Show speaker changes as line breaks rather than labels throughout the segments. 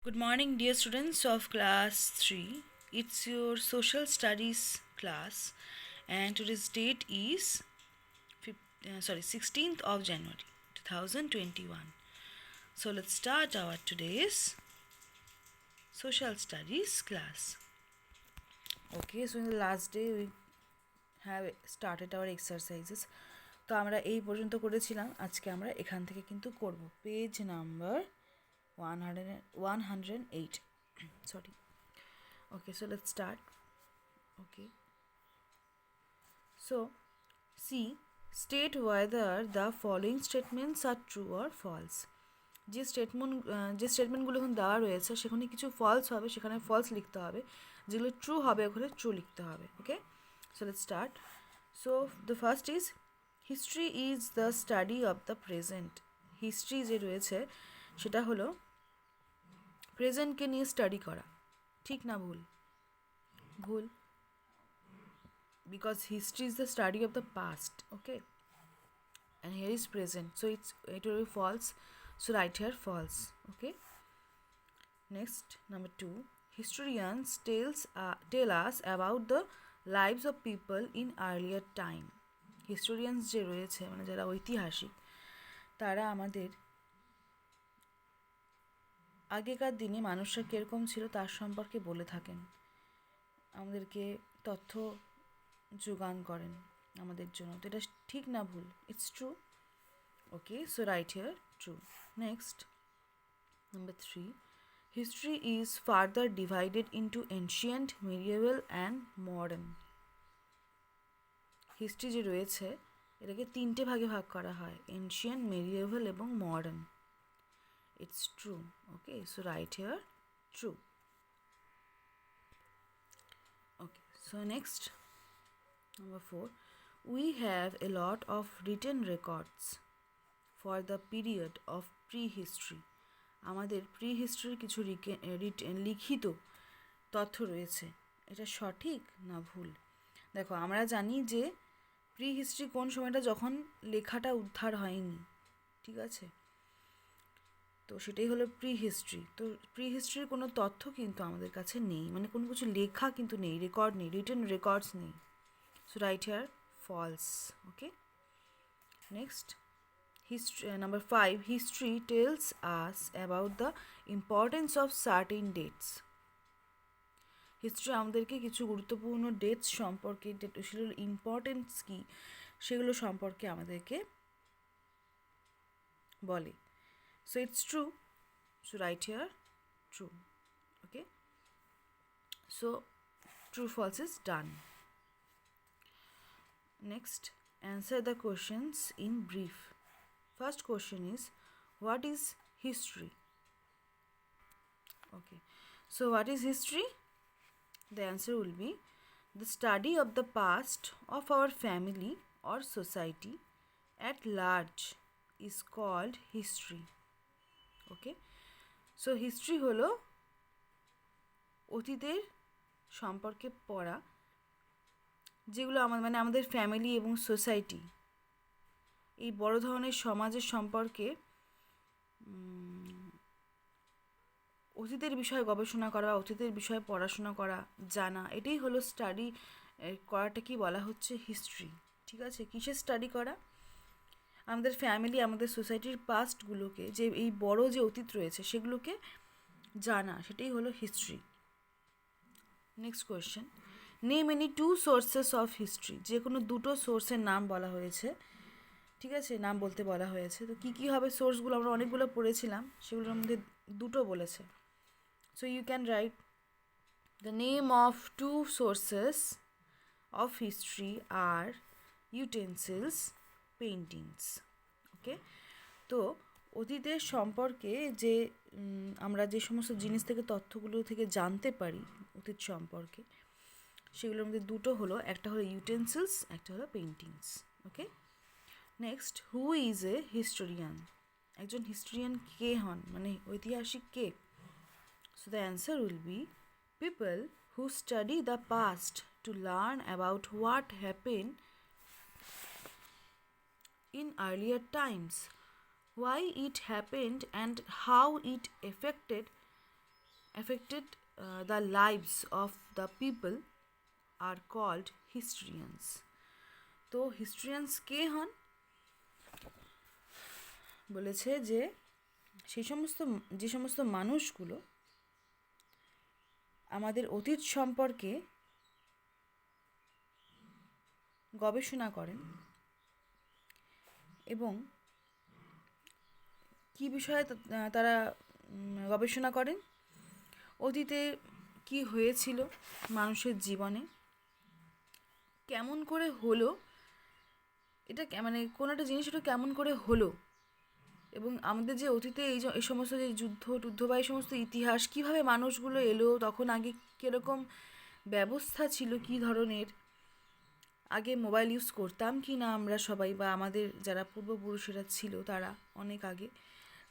Good morning, dear students of class 3. It's your social studies class, and today's date is 16th of January 2021. So let's start our today's social studies class. Okay, so in the last day we have started our exercises. তো আমরা এই পর্যন্ত করেছিলাম, আজকে আমরা এখান থেকে কিন্তু করব page number 108. Sorry. Okay, so let's start. Okay, so see, state whether the following statements are true or false. যে স্টেটমেন্টগুলো এখন দেওয়া রয়েছে সেখানে কিছু ফলস হবে, সেখানে ফলস লিখতে হবে, যেগুলো ট্রু হবে ওখানে ট্রু লিখতে হবে। Okay, so let's start. So the first is history is the study of the present. History যে রয়েছে সেটা হলো প্রেজেন্টকে নিয়ে স্টাডি করা। ঠিক না ভুল? ভুল, because history is the study of the past. Okay, and here is present, so it will be false, so write here false. Okay, next, number 2, historians tell us about the lives of people in earlier time. historians যে রয়েছে মানে যারা ঐতিহাসিক তারা আমাদের আগেকার দিনে মানুষরা কীরকম ছিল তার সম্পর্কে বলে থাকেন, আমাদেরকে তথ্য যোগান করেন আমাদের জন্য। তো এটা ঠিক না ভুল? It's true. Okay, so right here true. Next, number 3, history is further divided into ancient, medieval and modern. History যে রয়েছে এটাকে 3টে ভাগে ভাগ করা হয়, এনশিয়েন্ট, মিডিয়েভাল এবং modern. It's true. Okay, so right here true. Okay, so next, number 4, we have a lot of written records for the period of prehistory. আমাদের প্রিহিস্ট্রির কিছু লিখিত তথ্য রয়েছে। এটা সঠিক না ভুল? দেখো, আমরা জানি যে প্রিহিস্ট্রি কোন সময়টা যখন লেখাটা উদ্ধার হয়নি, ঠিক আছে? তো সেটাই হলো প্রিহিস্ট্রি। তো প্রিহিস্ট্রির কোনো তথ্য কিন্তু আমাদের কাছে নেই, মানে কোনো কিছু লেখা কিন্তু নেই, রেকর্ড নেই, রিটেন রেকর্ডস নেই। So write here false. Okay, next, number 5, history tells us about the importance of certain dates. History আমাদেরকে কিছু গুরুত্বপূর্ণ ডেটস সম্পর্কে, সেগুলোর ইম্পর্টেন্স কী সেগুলো সম্পর্কে আমাদেরকে বলে। So it's true, so right here true. Okay, so true false is done. Next, answer the questions in brief. First question is, what is history? Okay, so what is history? The answer will be the study of the past of our family or society at large is called history. Okay, so history হলো অতীতের সম্পর্কে পড়া, যেগুলো আমাদের family এবং society, এই বড় ধরনের সমাজের সম্পর্কে অতীতের বিষয়ে গবেষণা করা, অতীতের বিষয়ে পড়াশোনা করা, জানা, এটাই হলো স্টাডি করাটা কি বলা হচ্ছে হিস্ট্রি। ঠিক আছে, কিসের স্টাডি করা? আমাদের ফ্যামিলি, আমাদের সোসাইটির পাস্টগুলোকে, যে এই বড় যে অতীত রয়েছে সেগুলোকে জানা, সেটাই হলো history. Next question, name any 2 sources of history. যে কোনো দুটো সোর্সের নাম বলা হয়েছে, ঠিক আছে, নাম বলতে বলা হয়েছে। তো কী কী হবে সোর্সগুলো? আমরা অনেকগুলো পড়েছিলাম, সেগুলোর মধ্যে দুটো বলেছে। So you can write the name of 2 sources of history are utensils, paintings. Okay, তো অতীতের সম্পর্কে যে আমরা যে সমস্ত জিনিস থেকে, তথ্যগুলো থেকে জানতে পারি অতীত সম্পর্কে, সেগুলোর মধ্যে দুটো হলো, একটা হলো ইউটেন্সিলস, একটা হলো paintings. Okay, next, who is a historian? একজন হিস্টোরিয়ান কে হন, মানে ঐতিহাসিক কে? So the answer will be people who study the past to learn about what happen in earlier times, why it happened, and how it affected affected the lives of the people are called historians. তো হিস্ট্রিয়ানস কে হন? বলেছে যে যে সমস্ত মানুষগুলো আমাদের অতীত সম্পর্কে গবেষণা করেন এবং কী বিষয়ে তারা গবেষণা করেন, অতীতে কি হয়েছিল মানুষের জীবনে, কেমন করে হলো এটা, মানে কোনো একটা জিনিস এটা কেমন করে হলো, এবং আমাদের যে অতীতে এই সমস্ত যে যুদ্ধ বা এই সমস্ত ইতিহাস, কীভাবে মানুষগুলো এলো, তখন আগে কীরকম ব্যবস্থা ছিল, কী ধরনের, আগে মোবাইল ইউজ করতাম কি না আমরা সবাই, বা আমাদের যারা পূর্বপুরুষেরা ছিল তারা অনেক আগে,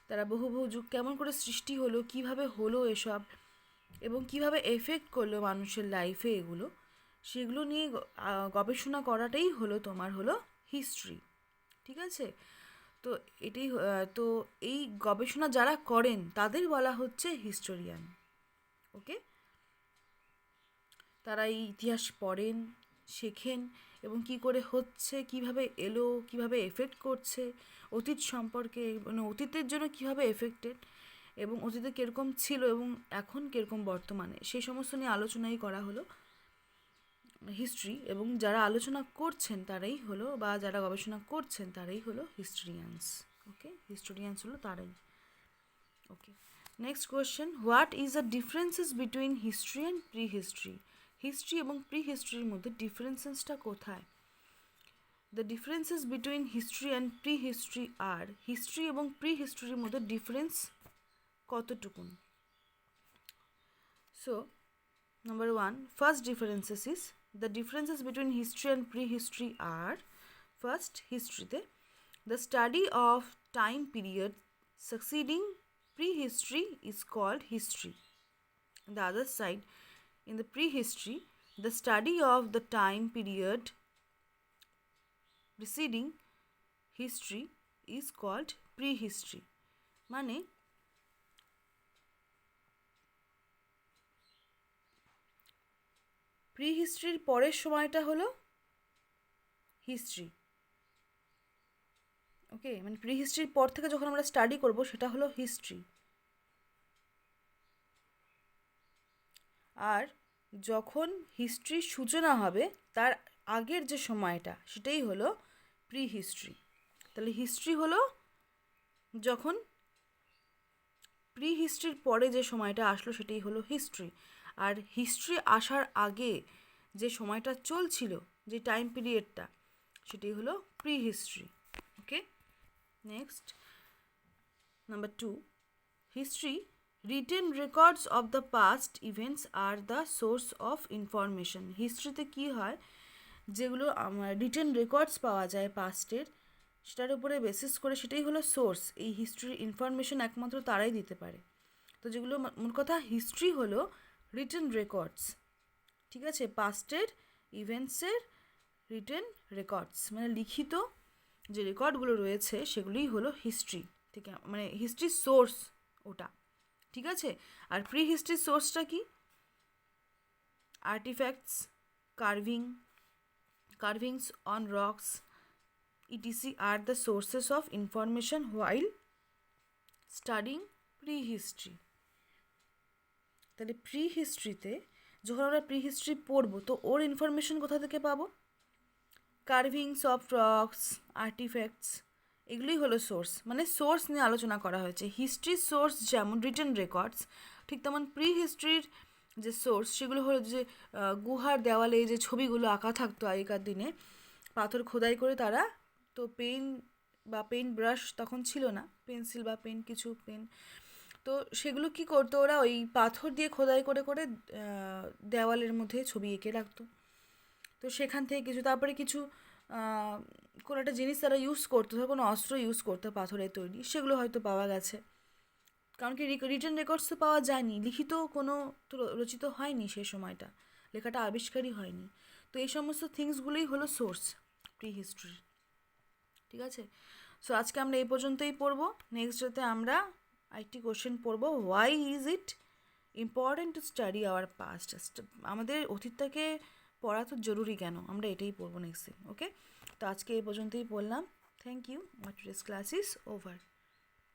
তারা বহু যুগ কেমন করে সৃষ্টি হলো, কিভাবে হলো এসব, এবং কিভাবে এফেক্ট করলো মানুষের লাইফে, এগুলো সেগুলো নিয়ে গবেষণা করাটাই হলো তোমার হলো হিস্ট্রি। ঠিক আছে? তো এটাই তো এই গবেষণা যারা করেন তাদের বলা হচ্ছে হিস্টোরিয়ান। ওকে, তারা এই ইতিহাস পড়েন, শেখেন এবং কি করে হচ্ছে, কিভাবে এলো, কিভাবে এফেক্ট করছে অতীত সম্পর্কে, মানে অতীতের জন্য কিভাবে এফেক্টেড, এবং অতীতে কীরকম ছিল এবং এখন কীরকম বর্তমানে, সেই সমস্ত নিয়ে আলোচনাই করা হলো হিস্ট্রি। এবং যারা আলোচনা করছেন তারাই হলো, বা যারা গবেষণা করছেন তারাই হলো হিস্টোরিয়ানস। ওকে, হিস্টোরিয়ানস হলো তারাই। Okay, next question, what is the differences between history and prehistory? History এবং প্রি হিস্ট্রির মধ্যে ডিফারেন্সেসটা কোথায়? The differences between history and prehistory are, history এবং প্রি হিস্ট্রির মধ্যে ডিফারেন্স কতটুকুন? So number 1, first differences is, the differences between history and prehistory are, first, history the study of time period succeeding prehistory is called history. On the other side, in the prehistory, the study of the time period preceding history is called prehistory. মানে pre হিস্ট্রির পরের সময়টা হলো history. ওকে, মানে pre হিস্ট্রির পর থেকে যখন আমরা study করব সেটা হলো হিস্ট্রি, আর যখন হিস্ট্রির সূচনা হবে তার আগের যে সময়টা সেটাই হলো প্রি হিস্ট্রি। তাহলে হিস্ট্রি হলো যখন প্রি হিস্ট্রির পরে যে সময়টা আসলো সেটাই হলো হিস্ট্রি, আর হিস্ট্রি আসার আগে যে সময়টা চলছিল, যে টাইম পিরিয়ডটা, সেটাই হলো prehistory. Okay, next, number 2, history written records of the past events are the source of information. হিস্ট্রিতে কী হয়, যেগুলো রিটেন রেকর্ডস পাওয়া যায় পাস্টের, সেটার উপরে বেসিস করে সেটাই হলো সোর্স। এই হিস্ট্রির ইনফরমেশন একমাত্র তারাই দিতে পারে। তো যেগুলো মোট কথা হিস্ট্রি হলো রিটেন রেকর্ডস, ঠিক আছে, পাস্টের ইভেন্টসের রিটেন রেকর্ডস, মানে লিখিত যে রেকর্ডগুলো রয়েছে সেগুলোই হলো হিস্ট্রি, ঠিক আছে, মানে হিস্ট্রির সোর্স ওটা। ঠিক আছে, আর প্রি হিস্ট্রির সোর্সটা কি? Artefacts, carvings on rocks etc are the sources of information while studying prehistory. তাহলে প্রি হিস্ট্রিতে যখন আমরা প্রি হিস্ট্রি পড়বো তো ওর ইনফরমেশন কোথা থেকে পাবো? কার্ভিংস অফ রক্স, আর্টিফ্যাক্টস, এগুলোই হলো সোর্স, মানে সোর্স নিয়ে আলোচনা করা হয়েছে। হিস্ট্রির সোর্স যেমন রিটেন রেকর্ডস, ঠিক তেমন প্রি হিস্ট্রির যে সোর্স সেগুলো হলো যে গুহার দেওয়ালে যে ছবিগুলো আঁকা থাকতো আগেকার দিনে, পাথর খোদাই করে তারা, তো পেন বা পেন ব্রাশ তখন ছিল না, পেন্সিল বা পেন, কিছু পেন, তো সেগুলো কি করতো ওরা ওই পাথর দিয়ে খোদাই করে করে দেওয়ালের মধ্যে ছবি এঁকে রাখতো। তো সেখান থেকে কিছু, তারপরে কিছু কোনো একটা জিনিস তারা ইউজ করতো, ধর কোনো অস্ত্র ইউজ করতো পাথরের তৈরি, সেগুলো হয়তো পাওয়া গেছে, কারণ কি রিটেন রেকর্ডস তো পাওয়া যায়নি, লিখিত কোনো তো রচিত হয়নি সেই সময়টা, লেখাটা আবিষ্কারই হয়নি। তো এই সমস্ত থিংসগুলোই হলো সোর্স প্রি হিস্ট্রির। ঠিক আছে, সো আজকে আমরা এই পর্যন্তই পড়বো। নেক্সট ডেতে আমরা আরেকটি কোশ্চেন পড়বো, why is it important to study hour past. আমাদের অতীতটাকে পড়া তো জরুরি কেন, আমরা এটাই পড়বো নেক্সট দিন। ওকে, তো আজকে এই পর্যন্তই বললাম। Thank you, my today's class is over.